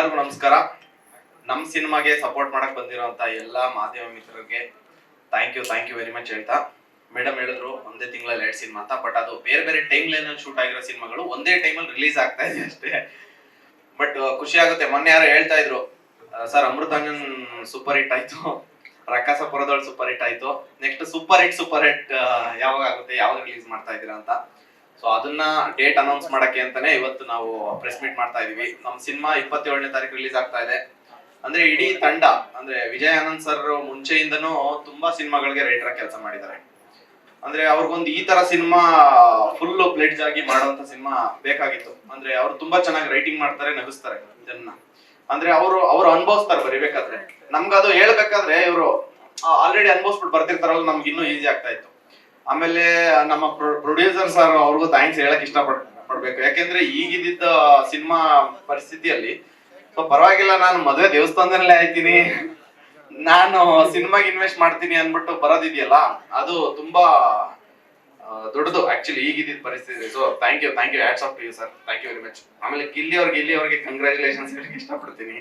ಎಲ್ಲರಿಗೂ ನಮಸ್ಕಾರ. ನಮ್ಮ ಸಿನಿಮಾಗೆ ಸಪೋರ್ಟ್ ಮಾಡಕ್ ಬಂದಿರೋಂತ ಎಲ್ಲಾ ಮಾಧ್ಯಮ ಮಿತ್ರರಿಗೆ ಥ್ಯಾಂಕ್ ಯು ವೆರಿ ಮಚ್ ಹೇಳ್ತಾ, ಮೇಡಮ್ ಹೇಳಿದ್ರು ಒಂದೇ ತಿಂಗಳಲ್ಲಿ 2 ಸಿನಿಮಾ ಅಂತ. ಬಟ್ ಅದು ಬೇರೆ ಬೇರೆ ಟೈಮ್ ಲೈನ್ ಅಲ್ಲಿ ಶೂಟ್ ಆಗಿರೋ ಸಿನಿಮಾಗಳು ಒಂದೇ ಟೈಮಲ್ಲಿ ರಿಲೀಸ್ ಆಗ್ತಾ ಇದೆ ಅಷ್ಟೇ. ಬಟ್ ಖುಷಿ ಆಗುತ್ತೆ. ಮೊನ್ನೆ ಯಾರು ಹೇಳ್ತಾ ಇದ್ರು, ಸರ್ ಅಮೃತಾಂಜನ್ ಸೂಪರ್ ಹಿಟ್ ಆಯ್ತು, ರಕ್ಕಸಪುರದೊಳ್ ಸೂಪರ್ ಹಿಟ್ ಆಯ್ತು, ನೆಕ್ಸ್ಟ್ ಸೂಪರ್ ಹಿಟ್ ಯಾವಾಗ ಆಗುತ್ತೆ, ಯಾವಾಗ ರಿಲೀಸ್ ಮಾಡ್ತಾ ಇದೀರಾ ಅಂತ. ಸೊ ಅದನ್ನ ಡೇಟ್ ಅನೌನ್ಸ್ ಮಾಡಕ್ಕೆ ಅಂತಾನೆ ಇವತ್ತು ನಾವು ಪ್ರೆಸ್ ಮೀಟ್ ಮಾಡ್ತಾ ಇದೀವಿ. ನಮ್ಮ ಸಿನಿಮಾ 27ನೇ ತಾರೀಕು ರಿಲೀಸ್ ಆಗ್ತಾ ಇದೆ. ಅಂದ್ರೆ ಇಡೀ ತಂಡ, ಅಂದ್ರೆ ವಿಜಯ್ ಆನಂದ್ ಸರ್ ಮುಂಚೆಯಿಂದನೂ ತುಂಬಾ ಸಿನಿಮಾಗಳಿಗೆ ರೈಟರ್ ಕೆಲಸ ಮಾಡಿದ್ದಾರೆ. ಅಂದ್ರೆ ಅವ್ರಿಗೊಂದು ಈ ತರ ಸಿನಿಮಾ ಫುಲ್ ಪ್ಲೇಟ್ಸ್ ಆಗಿ ಮಾಡುವಂತ ಸಿನಿಮಾ ಬೇಕಾಗಿತ್ತು. ಅಂದ್ರೆ ಅವ್ರು ತುಂಬಾ ಚೆನ್ನಾಗಿ ರೈಟಿಂಗ್ ಮಾಡ್ತಾರೆ, ನಗಿಸ್ತಾರೆ ಜನ. ಅಂದ್ರೆ ಅವ್ರು ಅನುಭವಿಸ್ತಾರೆ ಬರಿಬೇಕಾದ್ರೆ. ನಮ್ಗೆ ಅದು ಹೇಳ್ಬೇಕಾದ್ರೆ ಇವರು ಆಲ್ರೆಡಿ ಅನುಭವಿಸ್ಬಿಟ್ಟು ಬರ್ತಿರ್ತಾರಲ್ಲ, ನಮ್ಗೆ ಇನ್ನೂ ಈಸಿ ಆಗ್ತಾ ಇತ್ತು. ಆಮೇಲೆ ನಮ್ಮ ಪ್ರೊಡ್ಯೂಸರ್ ಸರ್ ಅವ್ರಿಗೂ ಥ್ಯಾಂಕ್ಸ್ ಹೇಳಕ್ ಇಷ್ಟಪಡ್ಬೇಕು. ಯಾಕೆಂದ್ರೆ ಈಗಿದ್ದ ಸಿನಿಮಾ ಪರಿಸ್ಥಿತಿಯಲ್ಲಿ ಸೊ ಪರವಾಗಿಲ್ಲ, ನಾನು ಮದುವೆ ದೇವಸ್ಥಾನದಲ್ಲೇ ಆಯ್ತೀನಿ, ನಾನು ಸಿನಿಮಾಗೆ ಇನ್ವೆಸ್ಟ್ ಮಾಡ್ತೀನಿ ಅನ್ಬಿಟ್ಟು ಬರೋದಿದೆಯಲ್ಲ, ಅದು ತುಂಬಾ ದೊಡ್ಡದು ಆಕ್ಚುಲಿ ಈಗಿದ್ದ ಪರಿಸ್ಥಿತಿ. So thank you hats off to you sir, thank you very much. ಆಮೇಲೆ ಗಿಲ್ಲಿ ಅವ್ರಿಗೆ ಕಂಗ್ರ್ಯಾಚುಲೇಷನ್ಸ್ ಹೇಳಕ್ ಇಷ್ಟಪಡ್ತೀನಿ.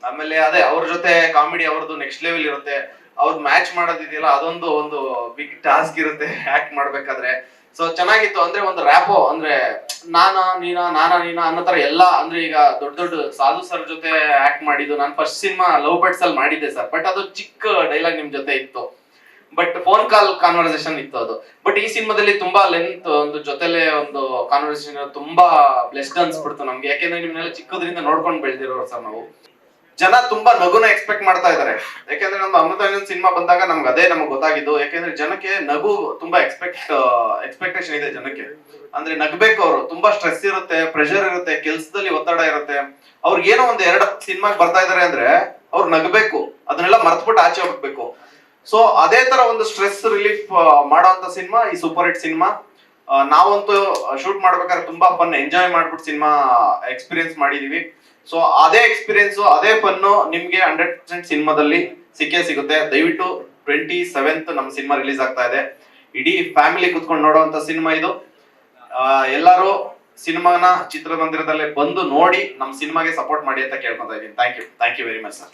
ಆಮೇಲೆ ಅದೇ ಅವ್ರ ಜೊತೆ ಕಾಮಿಡಿ ಅವ್ರದ್ದು ನೆಕ್ಸ್ಟ್ ಲೆವೆಲ್ ಇರುತ್ತೆ. ಅವ್ರದ್ದು ಮ್ಯಾಚ್ ಮಾಡೋದಿದೆಯಲ್ಲ, ಅದೊಂದು ಒಂದು ಬಿಗ್ ಟಾಸ್ಕ್ ಇರುತ್ತೆ ಆಕ್ಟ್ ಮಾಡ್ಬೇಕಾದ್ರೆ. ಸೊ ಚೆನ್ನಾಗಿತ್ತು. ಅಂದ್ರೆ ಒಂದು ರ್ಯಾಪೋ, ಅಂದ್ರೆ ನಾನಾ ನೀನಾ ಅನ್ನೋ ತರ ಎಲ್ಲ. ಅಂದ್ರೆ ಈಗ ದೊಡ್ಡ ಸಾಧು ಸರ್ ಜೊತೆ ಆಕ್ಟ್ ಮಾಡಿದ್ದು ನಾನು ಫಸ್ಟ್ ಸಿನಿಮಾ ಲವ್ ಬರ್ಡ್ಸ್ ಅಲ್ಲಿ ಮಾಡಿದ್ದೆ ಸರ್. ಬಟ್ ಅದು ಚಿಕ್ಕ ಡೈಲಾಗ್ ನಿಮ್ ಜೊತೆ ಇತ್ತು, ಬಟ್ ಫೋನ್ ಕಾಲ್ ಕಾನ್ವರ್ಸೇಷನ್ ಇತ್ತು ಅದು. ಬಟ್ ಈ ಸಿನಿಮಾದಲ್ಲಿ ತುಂಬಾ ಲೆಂತ್, ಒಂದು ಜೊತೆಲೆ ಒಂದು ಕಾನ್ವರ್ಸೇಷನ್ ತುಂಬಾ ಬ್ಲೆಸ್ಡ್ ಅನ್ಸ್ಬಿಡ್ತು ನಮ್ಗೆ. ಯಾಕೆಂದ್ರೆ ನಿಮ್ನೆಲ್ಲ ಚಿಕ್ಕದ್ರಿಂದ ನೋಡ್ಕೊಂಡು ಬೆಳೆದಿರೋರು ಸರ್ ನಾವು. ಜನ ತುಂಬಾ ನಗುನ ಎಕ್ಸ್ಪೆಕ್ಟ್ ಮಾಡ್ತಾ ಇದಾರೆ. ಯಾಕೆಂದ್ರೆ ನಮ್ಮ ಅಮೃತಾಂಜನ್ ಸಿನಿಮಾ ಬಂದಾಗ ನಮ್ಗೆ ಗೊತ್ತಾಗಿದ್ದು. ಯಾಕೆಂದ್ರೆ ಜನಕ್ಕೆ ನಗು ತುಂಬಾ ಎಕ್ಸ್ಪೆಕ್ಟೇಷನ್ ಇದೆ ಜನಕ್ಕೆ. ಅಂದ್ರೆ ನಗ್ಬೇಕು ಅವರು. ತುಂಬಾ ಸ್ಟ್ರೆಸ್ ಇರುತ್ತೆ, ಪ್ರೆಷರ್ ಇರುತ್ತೆ, ಕೆಲ್ಸದಲ್ಲಿ ಒತ್ತಡ ಇರುತ್ತೆ. ಅವ್ರಿಗೆ ಏನೋ ಒಂದ್ 2 ಸಿನಿಮಾಗೆ ಬರ್ತಾ ಇದಾರೆ ಅಂದ್ರೆ ಅವ್ರು ನಗ್ಬೇಕು, ಅದನ್ನೆಲ್ಲ ಮರ್ತ್ಬಿಟ್ಟು ಆಚೆ ಹೋಗ್ಬೇಕು. ಸೊ ಅದೇ ತರ ಒಂದು ಸ್ಟ್ರೆಸ್ ರಿಲೀಫ್ ಮಾಡೋಂತ ಸಿನಿಮಾ ಈ ಸೂಪರ್ ಹಿಟ್ ಸಿನಿಮಾ. ನಾವಂತೂ ಶೂಟ್ ಮಾಡ್ಬೇಕಾದ್ರೆ ತುಂಬಾ ಫನ್ ಎಂಜಾಯ್ ಮಾಡ್ಬಿಟ್ಟು ಸಿನಿಮಾ ಎಕ್ಸ್ಪೀರಿಯನ್ಸ್ ಮಾಡಿದೀವಿ. ಸೊ ಅದೇ ಎಕ್ಸ್ಪೀರಿಯನ್ಸ್, ಅದೇ ಫನ್ನು ನಿಮ್ಗೆ 100% ಸಿನಿಮಾದಲ್ಲಿ ಸಿಗುತ್ತೆ. ದಯವಿಟ್ಟು 27th ನಮ್ಮ ಸಿನಿಮಾ ರಿಲೀಸ್ ಆಗ್ತಾ ಇದೆ. ಇಡೀ ಫ್ಯಾಮಿಲಿ ಕುತ್ಕೊಂಡು ನೋಡುವಂತ ಸಿನಿಮಾ ಇದು. ಎಲ್ಲರೂ ಸಿನಿಮಾನ ಚಿತ್ರಮಂದಿರದಲ್ಲೇ ಬಂದು ನೋಡಿ ನಮ್ಮ ಸಿನಿಮಾಗೆ ಸಪೋರ್ಟ್ ಮಾಡಿ ಅಂತ ಕೇಳ್ಕೊತಾ ಇದ್ದೀನಿ. Thank you very much sir.